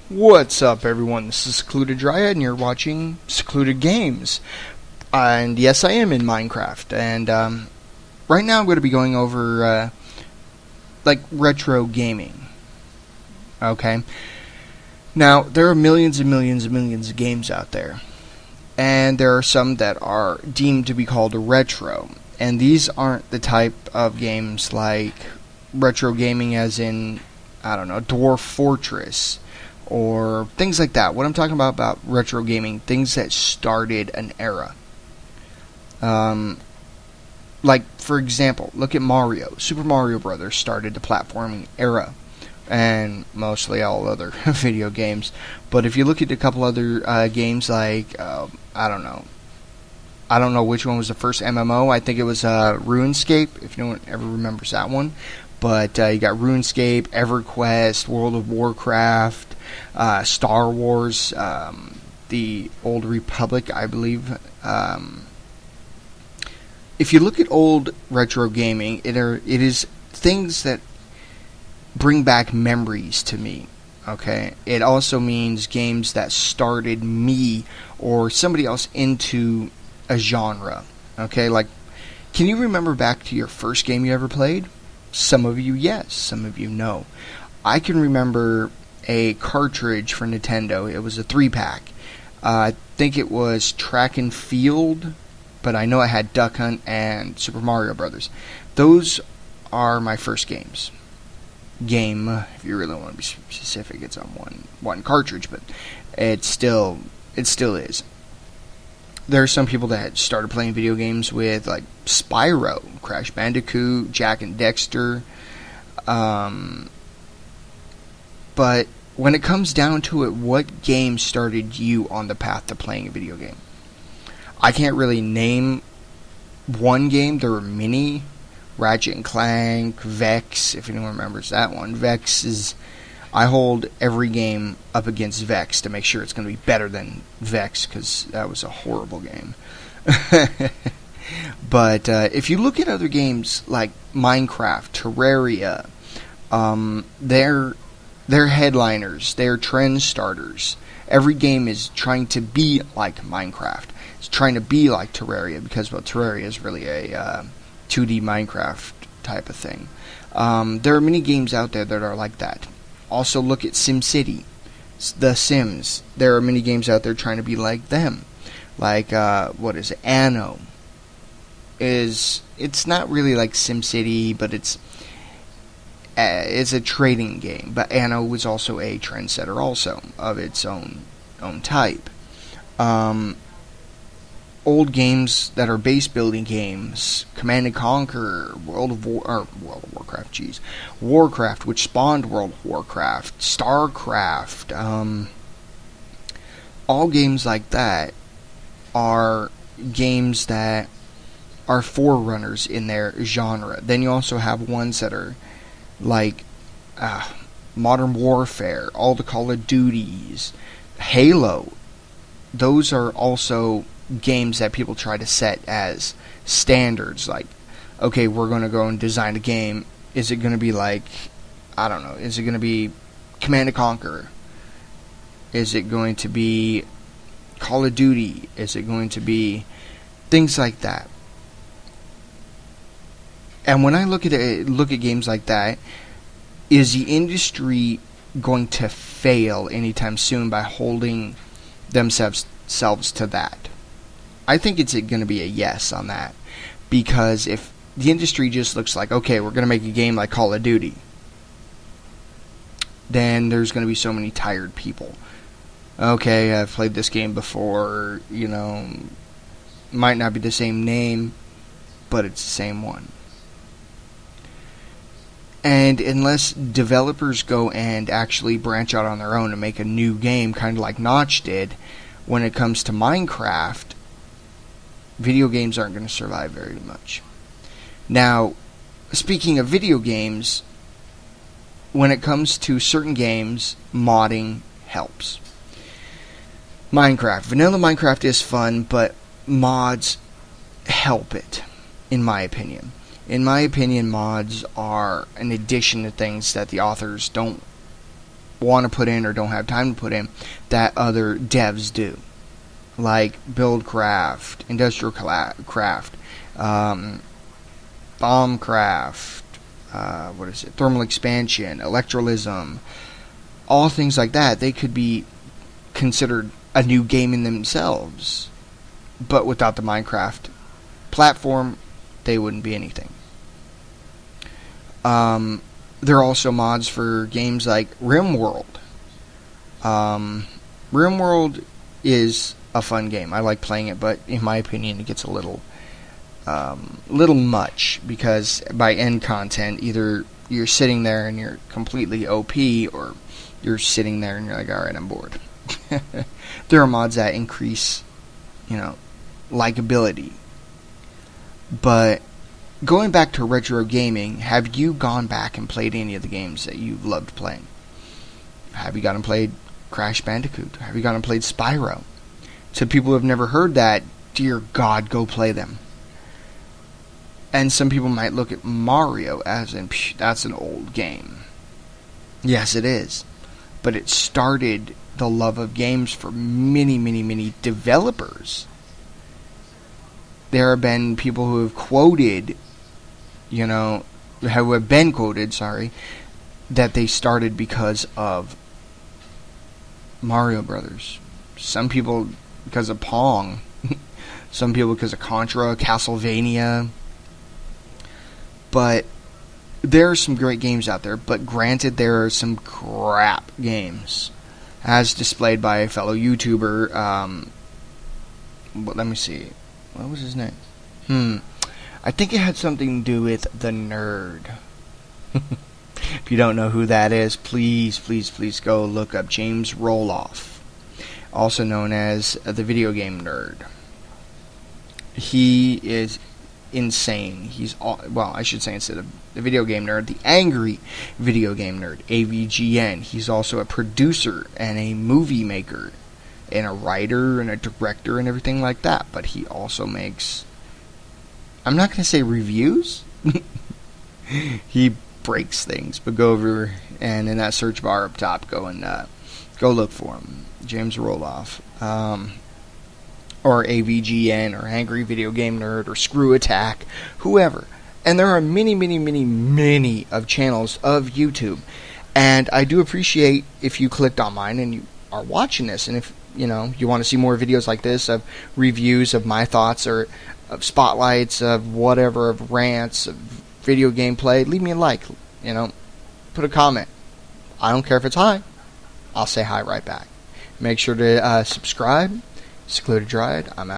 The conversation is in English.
What's up, everyone? This is Secluded and you're watching Secluded Games. And yes, I am in Minecraft. And right now I'm going to be going over retro gaming. Okay. Now there are millions and millions and millions of games out there, and there are some that are deemed to be called retro. And these aren't the type of games like retro gaming, as in, I don't know, Dwarf Fortress or things like that. What I'm talking about retro gaming, things that started an era. Like, for example, look at Mario. Super Mario Brothers started the platforming era, and mostly all other video games. But if you look at a couple other games like, I don't know which one was the first MMO. I think it was RuneScape, if no one ever remembers that one. But you got RuneScape, EverQuest, World of Warcraft, Star Wars, the Old Republic, I believe. If you look at old retro gaming, it is things that bring back memories to me. Okay, it also means games that started me or somebody else into a genre. Okay, like, can you remember back to your first game you ever played? Some of you, yes. Some of you, no. I can remember a cartridge for Nintendo. It was a 3-pack. I think it was Track and Field, but I know I had Duck Hunt and Super Mario Brothers. Those are my first games. If you really want to be specific, it's on one cartridge, but it still is. There are some people that started playing video games with, like, Spyro, Crash Bandicoot, Jak and Dexter. But when it comes down to it, what game started you on the path to playing a video game? I can't really name one game. There were many. Ratchet and Clank, Vex, if anyone remembers that one. Vex is... I hold every game up against Vex to make sure it's going to be better than Vex, because that was a horrible game. But if you look at other games like Minecraft, Terraria, they're headliners, they're trend starters. Every game is trying to be like Minecraft. It's trying to be like Terraria, because, well, Terraria is really a 2D Minecraft type of thing. There are many games out there that are like that. Also, look at SimCity, The Sims. There are many games out there trying to be like them. Like, what is it? Anno. It's not really like SimCity, but it's a trading game. But Anno was also a trendsetter, also of its own type. Old games that are base building games, Command and Conquer, Warcraft, which spawned World of Warcraft, StarCraft, all games like that are games that are forerunners in their genre. Then you also have ones that are like Modern Warfare, all the Call of Duties, Halo. Those are also games that people try to set as standards. Like, okay, we're going to go and design a game. Is it going to be like, I don't know, is it going to be Command and Conquer? Is it going to be Call of Duty? Is it going to be things like that? And when I look at games like that, is the industry going to fail anytime soon by holding themselves to that? I think it's going to be a yes on that. Because if the industry just looks like, okay, we're going to make a game like Call of Duty, then there's going to be so many tired people. Okay, I've played this game before, might not be the same name, but it's the same one. And unless developers go and actually branch out on their own and make a new game, kind of like Notch did, when it comes to Minecraft, video games aren't going to survive very much. Now, speaking of video games, when it comes to certain games, modding helps. Vanilla Minecraft is fun, but mods help it, in my opinion. In my opinion, mods are an addition to things that the authors don't want to put in or don't have time to put in that other devs do, like Buildcraft, Industrial Craft, Bombcraft, Thermal Expansion, Electrolism, all things like that. They could be considered a new game in themselves, but without the Minecraft platform, they wouldn't be anything. There are also mods for games like RimWorld. RimWorld is a fun game. I like playing it, but in my opinion, it gets a little much, because by end content, either you're sitting there and you're completely OP, or you're sitting there and you're like, alright, I'm bored. There are mods that increase, likability. But going back to retro gaming, have you gone back and played any of the games that you loved playing? Have you gone and played Crash Bandicoot? Have you gone and played Spyro? To people who have never heard that, dear God, go play them. And some people might look at Mario as in, that's an old game. Yes, it is. But it started the love of games for many, many, many developers. There have been people who have quoted, that they started because of Mario Brothers. Some people because of Pong. Some people because of Contra, Castlevania. But there are some great games out there, but granted, there are some crap games, as displayed by a fellow YouTuber. Let me see. What was his name? I think it had something to do with The Nerd. If you don't know who that is, please, please, please go look up James Roloff, also known as the Video Game Nerd. He is insane. I should say, instead of the Video Game Nerd, the Angry Video Game Nerd, AVGN. He's also a producer and a movie maker and a writer and a director and everything like that. But he also makes, I'm not going to say reviews. He breaks things. But go over and in that search bar up top, go look for him, James Roloff. Or AVGN, or Angry Video Game Nerd, or Screw Attack, whoever. And there are many, many, many, many of channels of YouTube. And I do appreciate if you clicked on mine and you are watching this. And if, you want to see more videos like this, of reviews of my thoughts, or of spotlights, of whatever, of rants, of video gameplay, leave me a like, put a comment. I don't care if it's hi. I'll say hi right back. Make sure to subscribe. Secluded Dryad, I'm out.